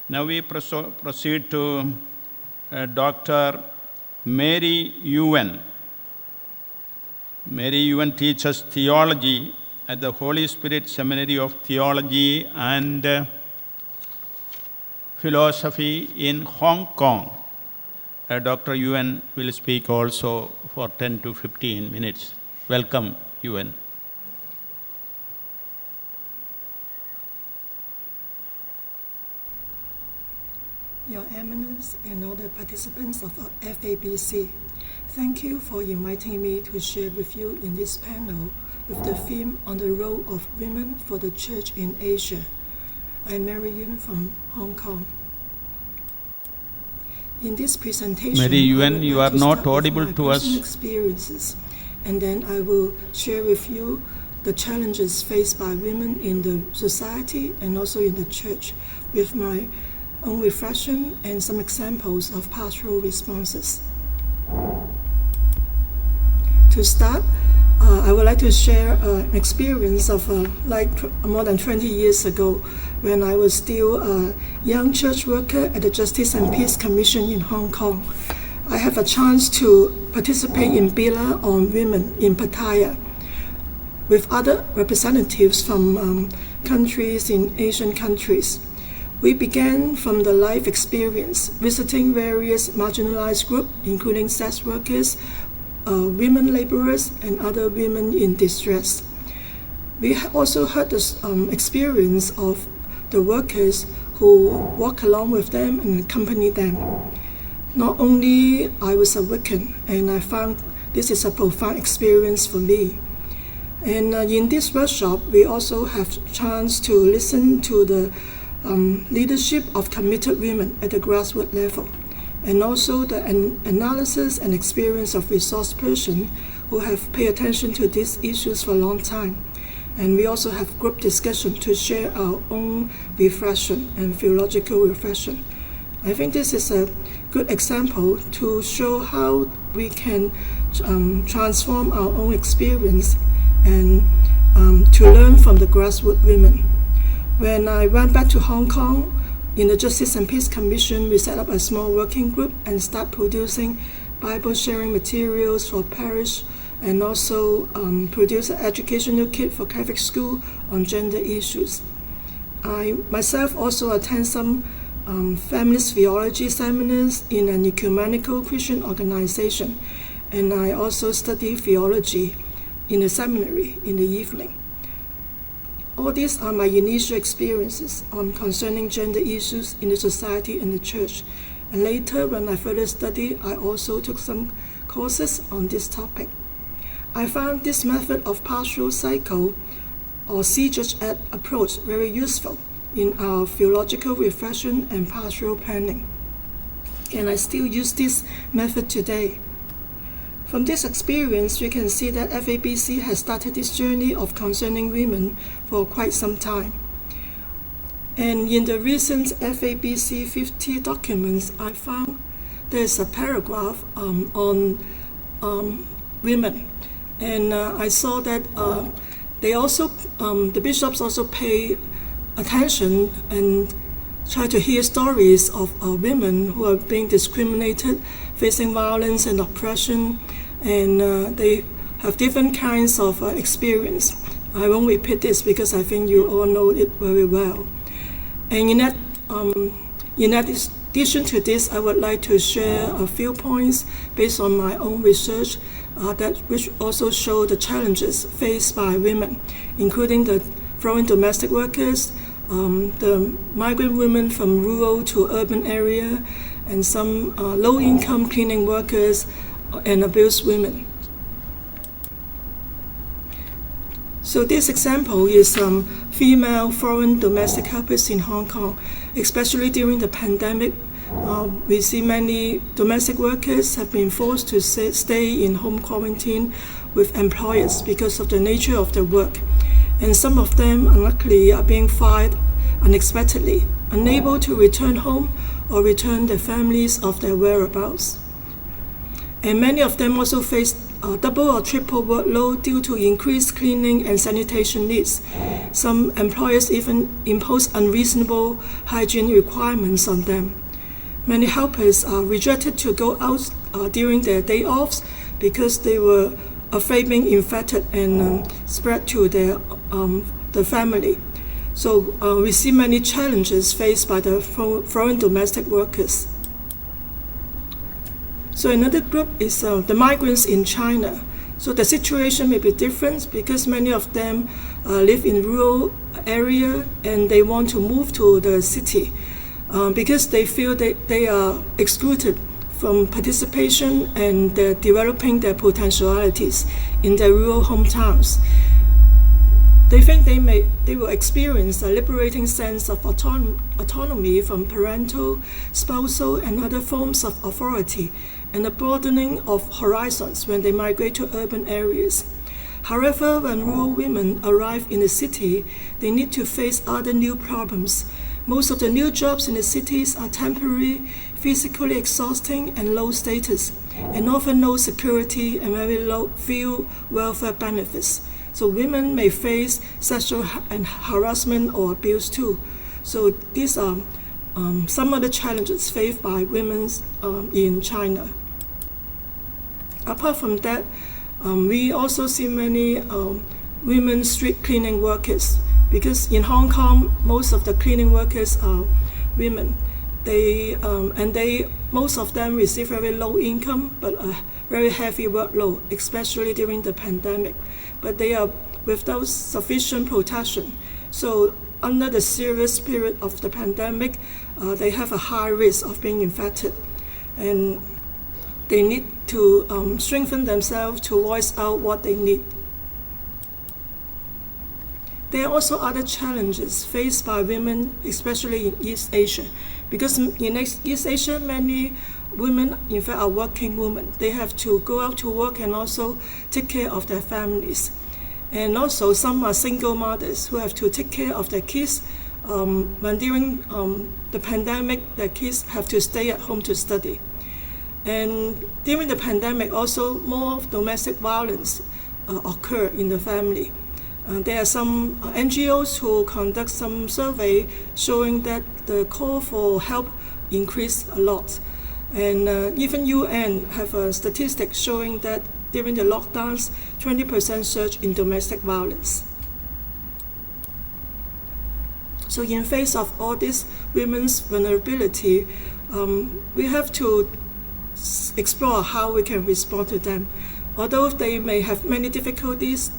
Now we proceed to Dr. Mary Yuen. Mary Yuen teaches theology at the Holy Spirit Seminary of Theology and Philosophy in Hong Kong. Dr. Yuen will speak also for 10 to 15 minutes. Welcome, Yuen. Your Eminence and all the participants of FABC, thank you for inviting me to share with you in this panel with the theme on the role of women for the Church in Asia. I'm Mary Yuen from Hong Kong. In this presentation, Mary Yuen, you are not audible to us. Experiences, and then I will share with you the challenges faced by women in the society and also in the church with my own reflection and some examples of pastoral responses. To start, I would like to share an experience of more than 20 years ago when I was still a young church worker at the Justice and Peace Commission in Hong Kong. I have a chance to participate in Bila on Women in Pattaya with other representatives from countries in Asian countries. We began from the life experience, visiting various marginalized groups, including sex workers, women laborers, and other women in distress. We also heard the experience of the workers who walk along with them and accompany them. Not only I was awakened, and I found this is a profound experience for me. And in this workshop, we also have chance to listen to the leadership of committed women at the grassroots level, and also the analysis and experience of resource persons who have paid attention to these issues for a long time. And we also have group discussion to share our own reflection and theological reflection. I think this is a good example to show how we can transform our own experience and to learn from the grassroots women. When I went back to Hong Kong, in the Justice and Peace Commission, we set up a small working group and start producing Bible sharing materials for parish, and also produce an educational kit for Catholic school on gender issues. I myself also attend some feminist theology seminars in an ecumenical Christian organization, and I also study theology in a seminary in the evening. All these are my initial experiences on concerning gender issues in the society and the church. And later, when I further studied, I also took some courses on this topic. I found this method of pastoral cycle or C-Judge-Ed approach very useful in our theological reflection and pastoral planning. And I still use this method today. From this experience, you can see that FABC has started this journey of concerning women for quite some time. And in the recent FABC 50 documents, I found there's a paragraph on women. And I saw that they also, the bishops also pay attention and try to hear stories of women who are being discriminated, facing violence and oppression, and they have different kinds of experience. I won't repeat this because I think you all know it very well. And in addition to this, I would like to share a few points based on my own research which also show the challenges faced by women, including the foreign domestic workers, the migrant women from rural to urban area, and some low-income cleaning workers and abused women. So this example is female foreign domestic helpers in Hong Kong. Especially during the pandemic, we see many domestic workers have been forced to stay in home quarantine with employers because of the nature of their work. And some of them, unluckily, are being fired unexpectedly, unable to return home or return their families of their whereabouts. And many of them also face double or triple workload due to increased cleaning and sanitation needs. Some employers even impose unreasonable hygiene requirements on them. Many helpers are rejected to go out during their day offs because they were afraid being infected and spread to their family. So we see many challenges faced by the foreign domestic workers. So another group is the migrants in China. So the situation may be different because many of them live in rural area and they want to move to the city because they feel they are excluded from participation and developing their potentialities in their rural hometowns. They think they will experience a liberating sense of autonomy from parental, spousal, and other forms of authority, and a broadening of horizons when they migrate to urban areas. However, when rural women arrive in the city, they need to face other new problems. Most of the new jobs in the cities are temporary, physically exhausting, and low status, and often no security and very few welfare benefits. So women may face sexual and harassment or abuse too. So these are some of the challenges faced by women in China. Apart from that, we also see many women street cleaning workers because in Hong Kong, most of the cleaning workers are women. Most of them receive very low income but a very heavy workload, especially during the pandemic. But they are without sufficient protection. So under the serious period of the pandemic, they have a high risk of being infected. And they need to strengthen themselves to voice out what they need. There are also other challenges faced by women, especially in East Asia. Because in East Asia, many women, in fact, are working women. They have to go out to work and also take care of their families. And also some are single mothers who have to take care of their kids. When during the pandemic, their kids have to stay at home to study. And during the pandemic, also more domestic violence occur in the family. There are some NGOs who conduct some survey showing that the call for help increased a lot. And even UN have a statistic showing that during the lockdowns, 20% surge in domestic violence. So in face of all this women's vulnerability, we have to explore how we can respond to them. Although they may have many difficulties,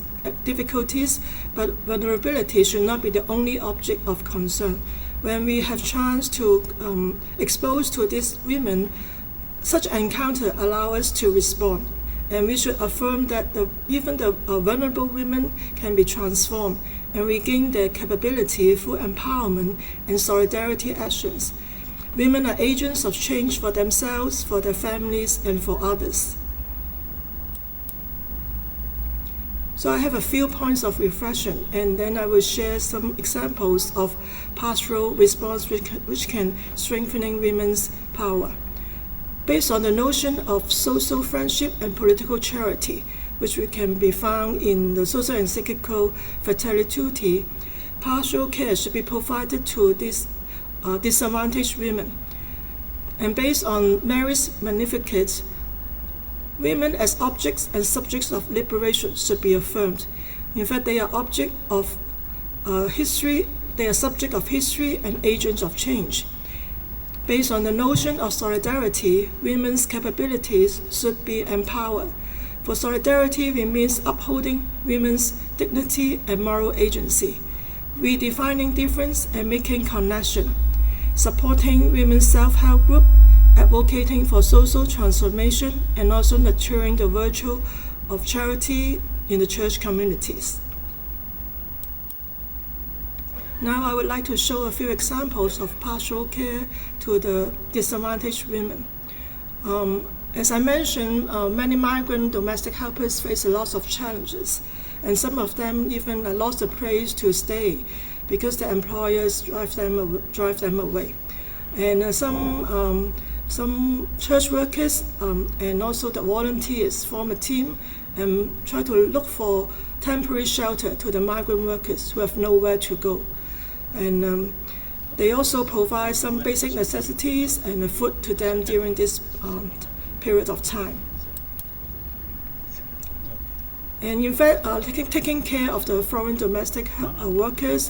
but vulnerability should not be the only object of concern. When we have chance to expose to these women, such encounter allow us to respond. And we should affirm that even the vulnerable women can be transformed and regain their capability through empowerment and solidarity actions. Women are agents of change for themselves, for their families, and for others. So I have a few points of reflection, and then I will share some examples of pastoral response which can strengthen women's power. Based on the notion of social friendship and political charity, which can be found in the social encyclical Fratelli Tutti, pastoral care should be provided to these disadvantaged women. And based on Mary's Magnificat, women as objects and subjects of liberation should be affirmed. In fact, they are object of history. They are subject of history and agents of change. Based on the notion of solidarity, women's capabilities should be empowered. For solidarity, it means upholding women's dignity and moral agency, redefining difference and making connection, supporting women's self-help group, advocating for social transformation, and also nurturing the virtue of charity in the church communities. Now I would like to show a few examples of pastoral care to the disadvantaged women. As I mentioned, many migrant domestic helpers face a lot of challenges, and some of them even lost the place to stay because their employers drive them away. And some some church workers and also the volunteers form a team and try to look for temporary shelter to the migrant workers who have nowhere to go. And they also provide some basic necessities and food to them during this period of time. And in fact, taking care of the foreign domestic workers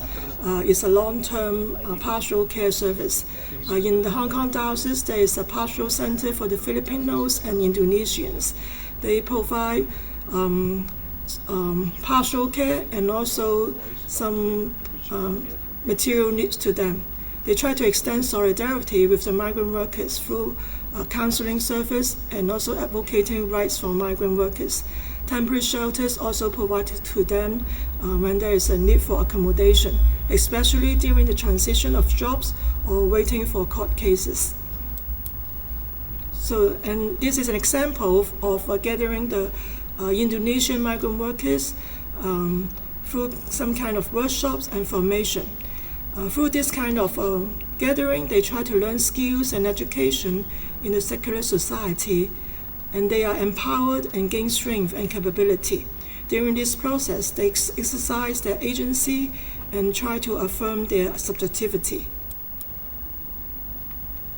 is a long-term pastoral care service. In the Hong Kong diocese, there is a pastoral center for the Filipinos and Indonesians. They provide pastoral care and also some material needs to them. They try to extend solidarity with the migrant workers through counseling service and also advocating rights for migrant workers. Temporary shelters also provided to them when there is a need for accommodation, especially during the transition of jobs or waiting for court cases. So, and this is an example of gathering the Indonesian migrant workers through some kind of workshops and formation. Through this kind of gathering, they try to learn skills and education in the secular society, and they are empowered and gain strength and capability. During this process, they exercise their agency and try to affirm their subjectivity.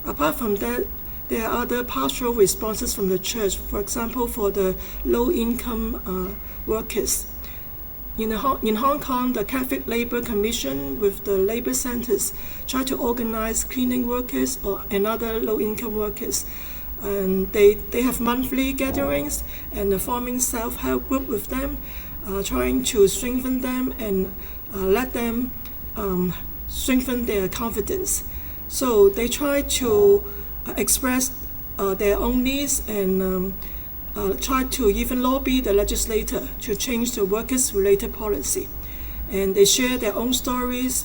Apart from that, there are other pastoral responses from the church, for example, for the low-income workers. In Hong Kong, the Catholic Labour Commission with the labour centres try to organize cleaning workers and other low-income workers. And they have monthly gatherings and forming self-help group with them, trying to strengthen them and let them strengthen their confidence. So they try to express their own needs and try to even lobby the legislator to change the workers-related policy. And they share their own stories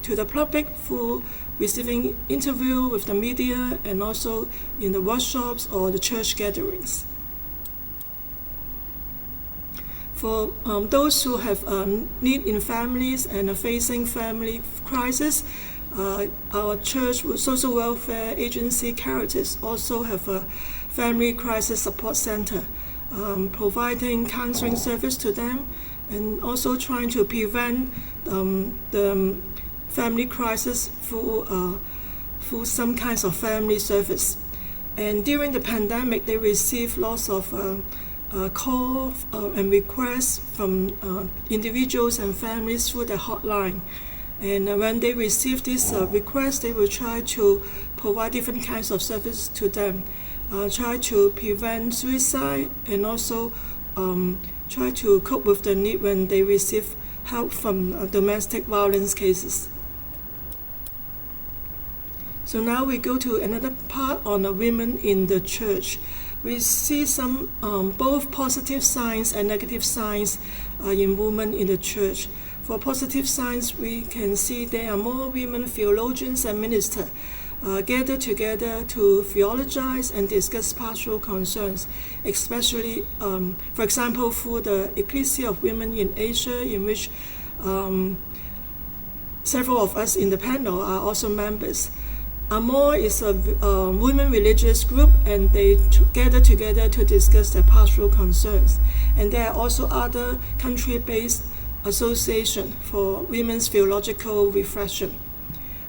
to the public through receiving interview with the media and also in the workshops or the church gatherings. For those who have need in families and are facing family crisis, our church social welfare agency Caritas also have a family crisis support center, providing counseling service to them and also trying to prevent the family crisis through some kinds of family service. And during the pandemic, they received lots of calls and requests from individuals and families through the hotline. And when they receive this request, they will try to provide different kinds of service to them, try to prevent suicide and also try to cope with the need when they receive help from domestic violence cases. So now we go to another part on the women in the church. We see some both positive signs and negative signs in women in the church. For positive signs, we can see there are more women theologians and ministers gathered together to theologize and discuss pastoral concerns, especially, for example, through the Ecclesia of Women in Asia, in which several of us in the panel are also members. Amor is a women religious group, and they gather together to discuss their pastoral concerns. And there are also other country-based associations for women's theological reflection.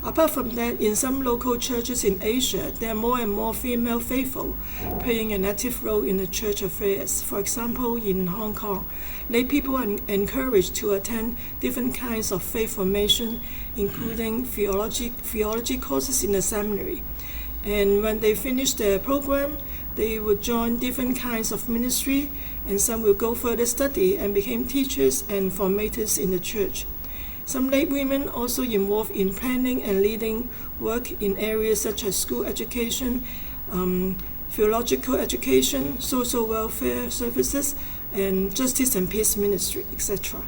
Apart from that, in some local churches in Asia, there are more and more female faithful playing an active role in the church affairs. For example, in Hong Kong, lay people are encouraged to attend different kinds of faith formation, including theology courses in the seminary. And when they finish their program, they would join different kinds of ministry, and some will go further study and become teachers and formators in the church. Some lay women also involved in planning and leading work in areas such as school education, theological education, social welfare services, and justice and peace ministry, etc.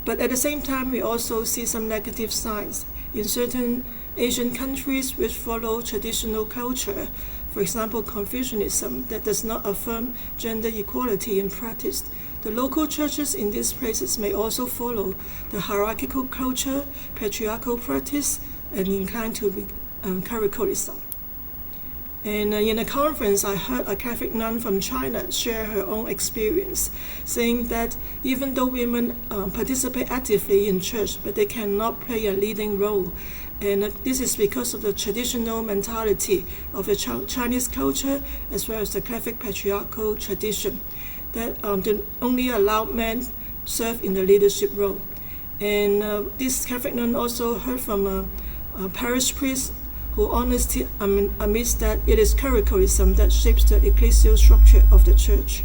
But at the same time, we also see some negative signs. In certain Asian countries which follow traditional culture, for example, Confucianism, that does not affirm gender equality in practice, the local churches in these places may also follow the hierarchical culture, patriarchal practice, and incline to clericalism. And in a conference, I heard a Catholic nun from China share her own experience, saying that even though women participate actively in church, but they cannot play a leading role. And this is because of the traditional mentality of the Chinese culture, as well as the Catholic patriarchal tradition, that they only allow men serve in the leadership role. And this Catholic nun also heard from a parish priest who honestly admits that it is clericalism that shapes the ecclesial structure of the church.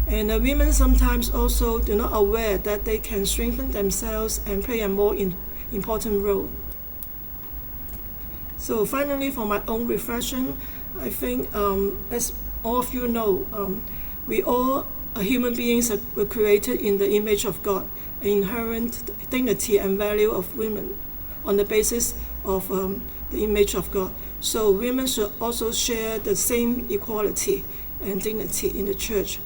And women sometimes also do not aware that they can strengthen themselves and play a more important role. So finally, for my own reflection, I think, as all of you know, we all human beings were created in the image of God, an inherent dignity and value of women on the basis of the image of God. So women should also share the same equality and dignity in the church.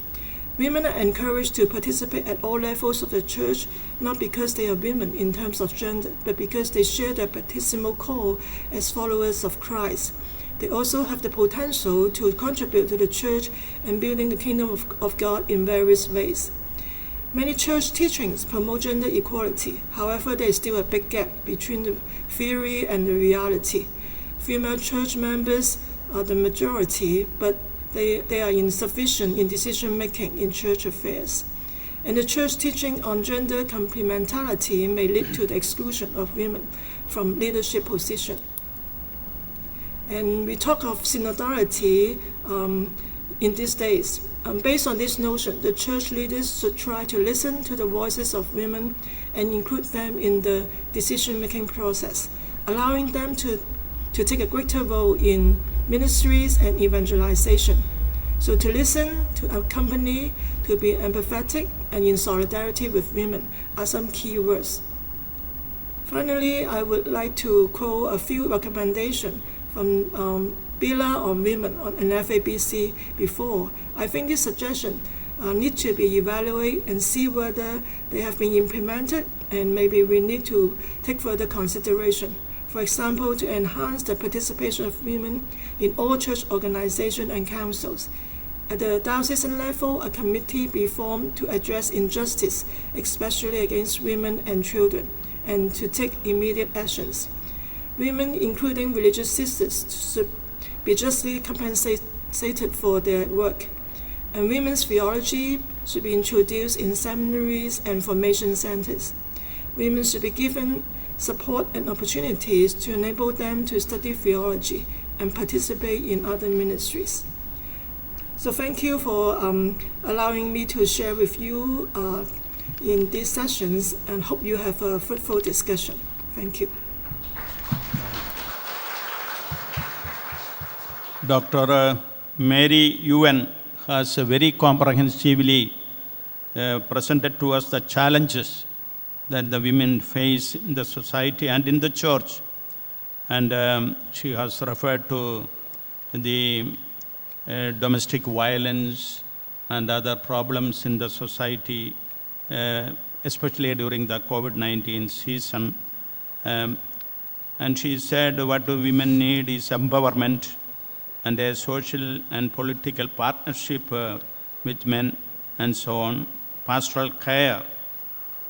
Women are encouraged to participate at all levels of the church, not because they are women in terms of gender, but because they share their baptismal call as followers of Christ. They also have the potential to contribute to the church and building the kingdom of God in various ways. Many church teachings promote gender equality. However, there is still a big gap between the theory and the reality. Female church members are the majority, but they are insufficient in decision-making in church affairs. And the church teaching on gender complementarity may lead to the exclusion of women from leadership position. And we talk of synodality in these days. Based on this notion, the church leaders should try to listen to the voices of women and include them in the decision-making process, allowing them to take a greater role in ministries and evangelization. So to listen, to accompany, to be empathetic, and in solidarity with women are some key words. Finally, I would like to quote a few recommendations from Bila on women in FABC before. I think this suggestion need to be evaluated and see whether they have been implemented, and maybe we need to take further consideration. For example, to enhance the participation of women in all church organizations and councils. At the diocesan level, a committee be formed to address injustice, especially against women and children, and to take immediate actions. Women, including religious sisters, should be justly compensated for their work. And women's theology should be introduced in seminaries and formation centers. Women should be given support and opportunities to enable them to study theology and participate in other ministries. So thank you for allowing me to share with you in these sessions, and hope you have a fruitful discussion. Thank you. Dr. Mary Yuen has very comprehensively presented to us the challenges that the women face in the society and in the church. And she has referred to the domestic violence and other problems in the society, especially during the COVID-19 season. And she said what women need is empowerment and a social and political partnership with men and so on, pastoral care.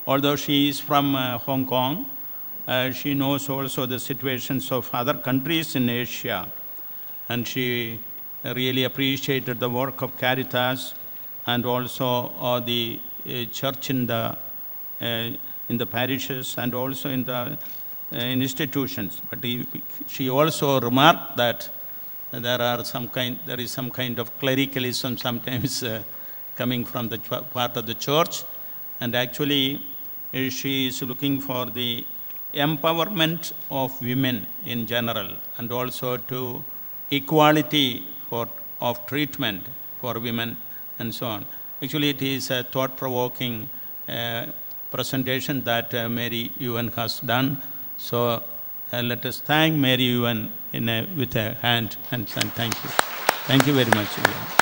Although she is from Hong Kong, she knows also the situations of other countries in Asia, and she really appreciated the work of Caritas and also the church in the parishes and also in the institutions. But she also remarked that there is some kind of clericalism sometimes coming from the part of the church, and actually she is looking for the empowerment of women in general and also to equality of treatment for women and so on. Actually, it is a thought-provoking presentation that Mary Yuen has done. So let us thank Mary Yuen with a hand and thank you. Thank you very much, Yuen.